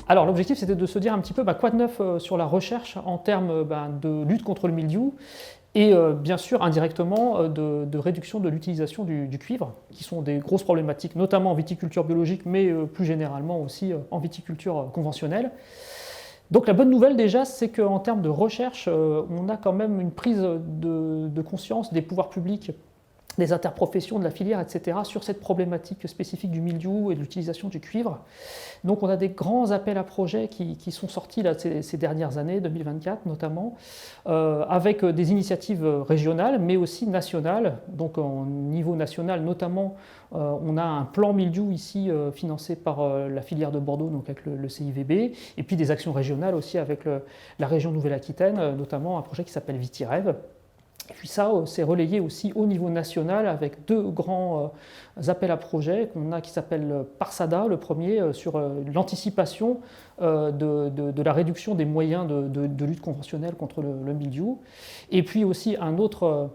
Alors l'objectif c'était de se dire un petit peu quoi de neuf sur la recherche en termes de lutte contre le mildiou et bien sûr indirectement de réduction de l'utilisation du cuivre, qui sont des grosses problématiques, notamment en viticulture biologique, mais plus généralement aussi en viticulture conventionnelle. Donc la bonne nouvelle déjà, c'est qu'en termes de recherche, on a quand même une prise de conscience des pouvoirs publics, des interprofessions, de la filière, etc., sur cette problématique spécifique du mildiou et de l'utilisation du cuivre. Donc on a des grands appels à projets qui sont sortis là, ces dernières années, 2024 notamment, avec des initiatives régionales, mais aussi nationales. Donc au niveau national notamment, on a un plan mildiou ici financé par la filière de Bordeaux, donc avec le CIVB, et puis des actions régionales aussi avec la région Nouvelle-Aquitaine, notamment un projet qui s'appelle VitiRêve. Et puis ça, c'est relayé aussi au niveau national avec deux grands appels à projets qu'on a qui s'appellent Parsada, le premier, sur l'anticipation de la réduction des moyens de lutte conventionnelle contre le mildiou. Et puis aussi un autre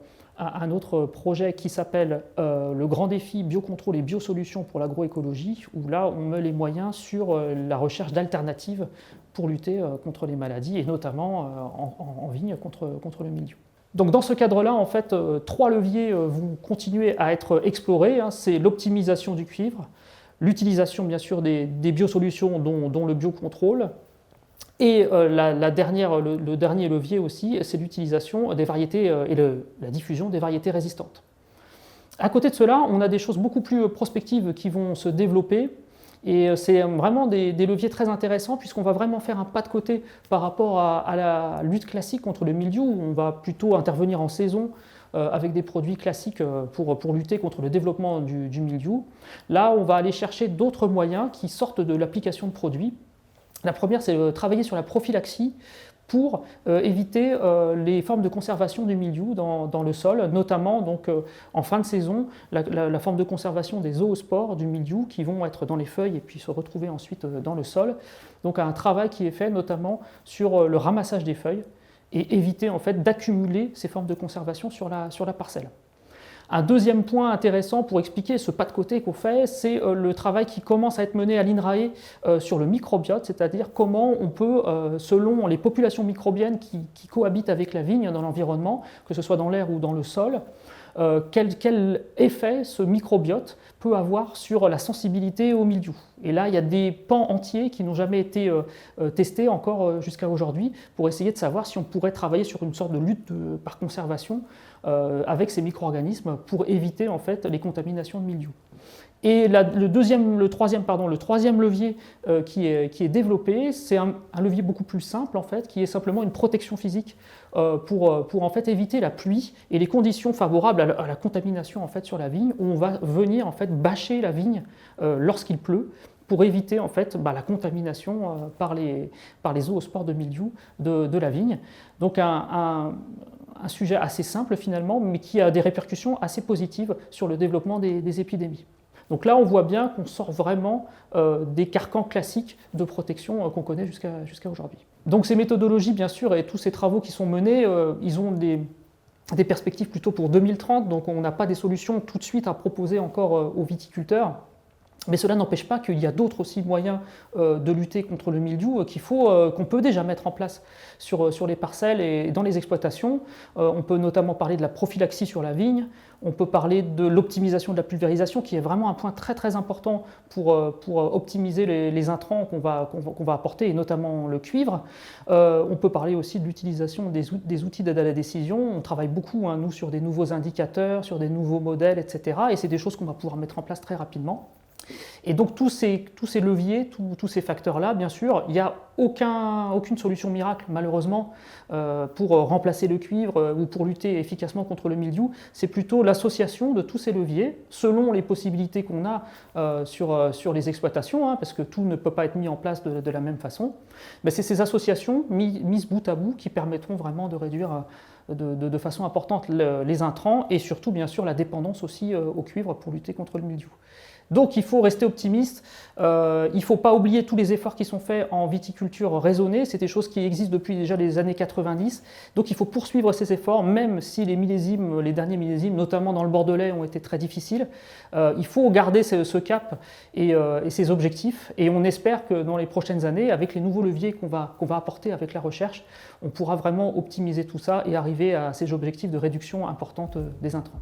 projet qui s'appelle le grand défi biocontrôle et biosolutions pour l'agroécologie, où là on met les moyens sur la recherche d'alternatives pour lutter contre les maladies et notamment en vigne contre le mildiou. Donc dans ce cadre-là, en fait, trois leviers vont continuer à être explorés. C'est l'optimisation du cuivre, l'utilisation bien sûr des biosolutions dont le biocontrôle, et le dernier levier aussi, c'est l'utilisation des variétés et la diffusion des variétés résistantes. À côté de cela, on a des choses beaucoup plus prospectives qui vont se développer. Et c'est vraiment des leviers très intéressants puisqu'on va vraiment faire un pas de côté par rapport à la lutte classique contre le mildiou. On va plutôt intervenir en saison avec des produits classiques pour lutter contre le développement du mildiou. Là, on va aller chercher d'autres moyens qui sortent de l'application de produits. La première, c'est travailler sur la prophylaxie pour éviter les formes de conservation du mildiou dans le sol, notamment donc, en fin de saison, la forme de conservation des zoospores du mildiou qui vont être dans les feuilles et puis se retrouver ensuite dans le sol. Donc un travail qui est fait notamment sur le ramassage des feuilles et éviter en fait d'accumuler ces formes de conservation sur la parcelle. Un deuxième point intéressant pour expliquer ce pas de côté qu'on fait, c'est le travail qui commence à être mené à l'INRAE sur le microbiote, c'est-à-dire comment on peut, selon les populations microbiennes qui cohabitent avec la vigne dans l'environnement, que ce soit dans l'air ou dans le sol, quel effet ce microbiote peut avoir sur la sensibilité au mildiou. Et là, il y a des pans entiers qui n'ont jamais été testés encore jusqu'à aujourd'hui pour essayer de savoir si on pourrait travailler sur une sorte de lutte par conservation avec ces micro-organismes pour éviter en fait les contaminations de mildiou. Et le troisième levier qui est développé, c'est un levier beaucoup plus simple en fait, qui est simplement une protection physique pour en fait éviter la pluie et les conditions favorables à la contamination en fait sur la vigne, où on va venir en fait bâcher la vigne lorsqu'il pleut pour éviter en fait la contamination par les zoospores de mildiou de la vigne. Donc un sujet assez simple finalement, mais qui a des répercussions assez positives sur le développement des épidémies. Donc là, on voit bien qu'on sort vraiment des carcans classiques de protection qu'on connaît jusqu'à aujourd'hui. Donc ces méthodologies, bien sûr, et tous ces travaux qui sont menés, ils ont des perspectives plutôt pour 2030, donc on n'a pas des solutions tout de suite à proposer encore aux viticulteurs. Mais cela n'empêche pas qu'il y a d'autres aussi moyens de lutter contre le mildiou qu'on peut déjà mettre en place sur les parcelles et dans les exploitations. On peut notamment parler de la prophylaxie sur la vigne, on peut parler de l'optimisation de la pulvérisation qui est vraiment un point très très important pour optimiser les intrants qu'on va apporter et notamment le cuivre. On peut parler aussi de l'utilisation des outils d'aide à la décision. On travaille beaucoup, nous, sur des nouveaux indicateurs, sur des nouveaux modèles, etc. Et c'est des choses qu'on va pouvoir mettre en place très rapidement. Et donc tous ces leviers, tous ces facteurs-là, bien sûr, il n'y a aucune solution miracle, malheureusement, pour remplacer le cuivre ou pour lutter efficacement contre le mildiou. C'est plutôt l'association de tous ces leviers, selon les possibilités qu'on a sur les exploitations, parce que tout ne peut pas être mis en place de la même façon. Mais c'est ces associations mises bout à bout qui permettront vraiment de réduire de façon importante les intrants et surtout bien sûr la dépendance aussi au cuivre pour lutter contre le mildiou. Donc il faut rester optimiste, il ne faut pas oublier tous les efforts qui sont faits en viticulture raisonnée, c'est des choses qui existent depuis déjà les années 90, donc il faut poursuivre ces efforts, même si les millésimes, les derniers millésimes, notamment dans le Bordelais, ont été très difficiles. Il faut garder ce cap et ces objectifs, et on espère que dans les prochaines années, avec les nouveaux leviers qu'on va apporter avec la recherche, on pourra vraiment optimiser tout ça et arriver à ces objectifs de réduction importante des intrants.